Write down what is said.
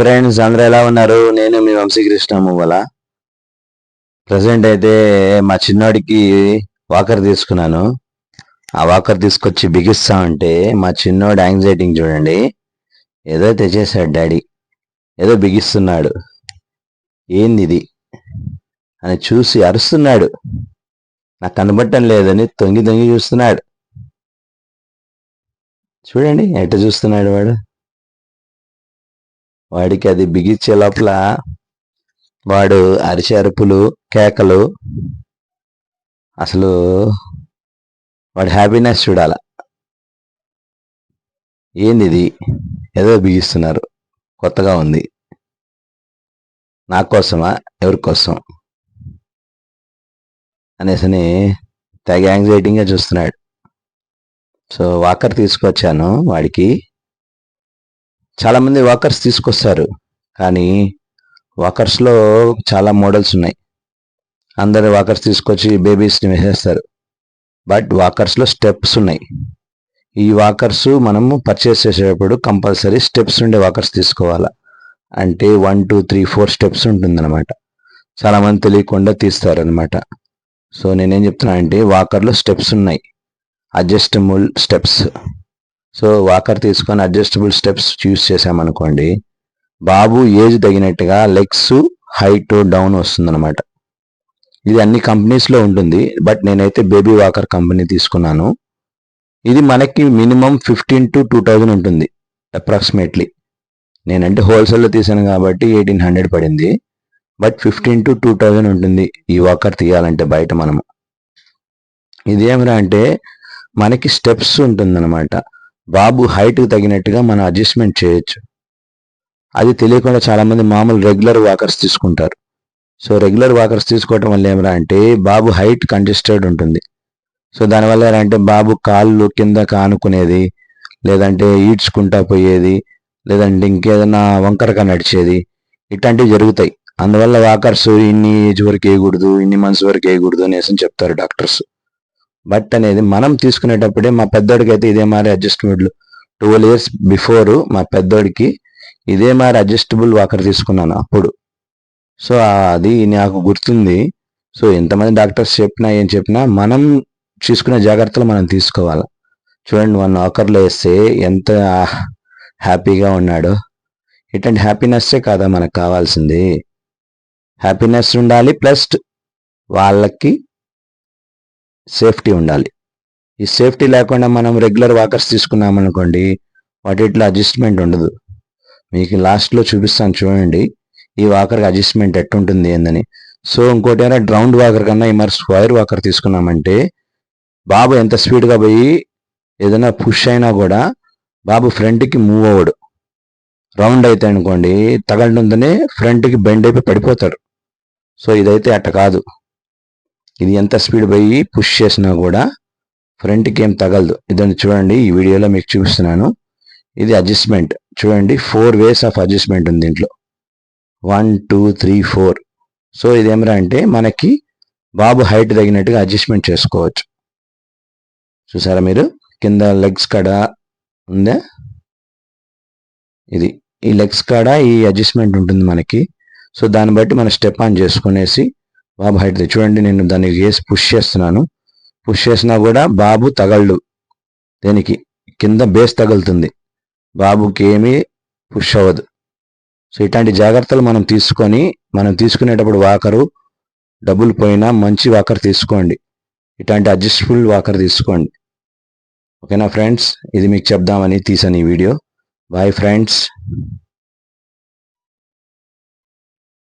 Friends అందరూ ఎలా ఉన్నారు? నేను మీ వంశీకృష్ణ మువ్వల. ప్రజెంట్ అయితే మా చిన్నోడికి వాకర్ తీసుకున్నాను. ఆ వాకర్ తీసుకొచ్చి బిగిస్తా ఉంటే మా చిన్నోడు యాంగ్జైటింగ్ చూడండి. ఏదో తెచ్చేసాడు డాడీ, ఏదో బిగిస్తున్నాడు. ఏంది ఇది అని చూసి అరుస్తున్నాడు. నాకు కనబట్టం లేదని తొంగి తొంగి చూస్తున్నాడు. చూడండి ఎట్ట చూస్తున్నాడు వాడు. వాడికి అది బిగించే లోపల వాడు అరిచే అరుపులు, కేకలు, అసలు వాడి హ్యాపీనెస్ చూడాల. ఏంది ఇది, ఏదో బిగిస్తున్నారు, కొత్తగా ఉంది, నా కోసమా ఎవరి కోసం అనేసని తెగ యాంగ్జైటీగా చూస్తున్నాడు. సో వాకర్ తీసుకొచ్చాను వాడికి. చాలామంది వాకర్స్ తీసుకొస్తారు, కానీ వాకర్స్లో చాలా మోడల్స్ ఉన్నాయి. అందరు వాకర్స్ తీసుకొచ్చి బేబీస్ని వేసేస్తారు. బట్ వాకర్స్లో స్టెప్స్ ఉన్నాయి. ఈ వాకర్స్ మనము పర్చేస్ చేసేటప్పుడు కంపల్సరీ స్టెప్స్ ఉండే వాకర్స్ తీసుకోవాలా. అంటే 1 2 3 4 స్టెప్స్ ఉంటుందన్నమాట. చాలామంది తెలియకుండా తీస్తారనమాట. సో నేనేం చెప్తున్నా అంటే వాకర్లో స్టెప్స్ ఉన్నాయి, అడ్జస్టబుల్ స్టెప్స్. సో వాకర్ తీసుకొని అడ్జస్టబుల్ స్టెప్స్ యూస్ చేసామనుకోండి, బాబు ఏజ్ తగినట్టుగా లెగ్స్ హైట్ డౌన్ వస్తుందన్నమాట. ఇది అన్ని కంపెనీస్లో ఉంటుంది, బట్ నేనైతే బేబీ వాకర్ కంపెనీ తీసుకున్నాను. ఇది మనకి మినిమం 15 to 2000 ఉంటుంది అప్రాక్సిమేట్లీ. నేనంటే హోల్సేల్లో తీసాను కాబట్టి 1800 పడింది. బట్ 15 to 2000 ఉంటుంది ఈ వాకర్ తీయాలంటే బయట మనము. ఇది ఏమిరా అంటే మనకి స్టెప్స్ ఉంటుందన్నమాట. బాబు హైట్కి తగినట్టుగా మనం అడ్జస్ట్మెంట్ చేయొచ్చు. అది తెలియకుండా చాలామంది మామూలు రెగ్యులర్ వాకర్స్ తీసుకుంటారు. సో రెగ్యులర్ వాకర్స్ తీసుకోవటం వల్ల ఏమిరా అంటే బాబు హైట్ కంజెస్టెడ్ ఉంటుంది. సో దానివల్ల ఏంటంటే బాబు కాళ్ళు కింద కానుకునేది, లేదంటే ఈడ్చుకుంటా పోయేది, లేదంటే ఇంకేదైనా వంకరగా నడిచేది, ఇట్లాంటివి జరుగుతాయి. అందువల్ల వాకర్స్ ఇన్ని ఏజ్ వరకు వేయకూడదు, ఇన్ని మంత్స్ వరకు వేయకూడదు అనేసి చెప్తారు డాక్టర్స్. బట్ అనేది మనం తీసుకునేటప్పుడే, మా పెద్దోడికి అయితే ఇదే మారి అడ్జస్ట్మెంట్లు 12 years బిఫోర్ మా పెద్దోడికి ఇదే మారి అడ్జస్టబుల్ వాకర్ తీసుకున్నాను అప్పుడు. సో అది నాకు గుర్తుంది. సో ఎంతమంది డాక్టర్స్ చెప్పినా ఏం చెప్పినా మనం తీసుకునే జాగ్రత్తలు మనం తీసుకోవాలి. చూడండి, 1 వాకర్లో వేస్తే ఎంత హ్యాపీగా ఉన్నాడో. ఇట్లాంటి హ్యాపీనెస్సే కాదా మనకు కావాల్సింది. హ్యాపీనెస్ ఉండాలి, ప్లస్ వాళ్ళకి సేఫ్టీ ఉండాలి. ఈ సేఫ్టీ లేకుండా మనం రెగ్యులర్ వాకర్స్ తీసుకున్నామనుకోండి, వాటిట్లో అడ్జస్ట్మెంట్ ఉండదు. మీకు లాస్ట్లో చూపిస్తాను చూడండి ఈ వాకర్కి అడ్జస్ట్మెంట్ ఎట్టుంటుంది ఏందని. సో ఇంకోటి ఏమైనా రౌండ్ వాకర్ కన్నా ఈ మరి స్క్వేర్ వాకర్ తీసుకున్నామంటే బాబు ఎంత స్పీడ్గా పోయి ఏదైనా పుష్ అయినా కూడా బాబు ఫ్రంట్కి మూవ్ అవ్వడు. రౌండ్ అయితే అనుకోండి తగలడంతోనే ఫ్రంట్కి బెండ్ అయిపోయి పడిపోతాడు. సో ఇదైతే అట్ట కాదు. ఇది ఎంత స్పీడ్ పోయి పుష్ చేసినా కూడా ఫ్రంట్కి ఏం తగలదు. ఇదని చూడండి, ఈ వీడియోలో మీకు చూపిస్తున్నాను. ఇది అడ్జస్ట్మెంట్ చూడండి, 4 ways ఆఫ్ అడ్జస్ట్మెంట్ ఉంది దీంట్లో. 1 2 3 4. సో ఇదేమరా అంటే మనకి బాబు హైట్ తగినట్టుగా అడ్జస్ట్మెంట్ చేసుకోవచ్చు. చూసారా మీరు, కింద లెగ్స్ కాడ ఉందా, ఇది ఈ లెగ్స్ కాడ ఈ అడ్జస్ట్మెంట్ ఉంటుంది మనకి. సో దాన్ని బట్టి మనం స్టెప్ ఆన్ చేసుకునేసి బాబు హైట్ చూడండి, నేను దాన్ని వేసి పుష్ చేస్తున్నాను. పుష్ చేసినా కూడా బాబు తగలడు, దేనికి కింద బేస్ తగులుతుంది, బాబుకి ఏమీ పుష్ అవ్వదు. సో ఇట్లాంటి జాగ్రత్తలు మనం తీసుకొని, మనం తీసుకునేటప్పుడు వాకరు డబ్బులు పోయినా మంచి వాకర్ తీసుకోండి. ఇట్లాంటి అడ్జస్టబుల్ వాకర్ తీసుకోండి. ఓకేనా ఫ్రెండ్స్, ఇది మీకు చెప్దామని తీసాను ఈ వీడియో. Bye friends.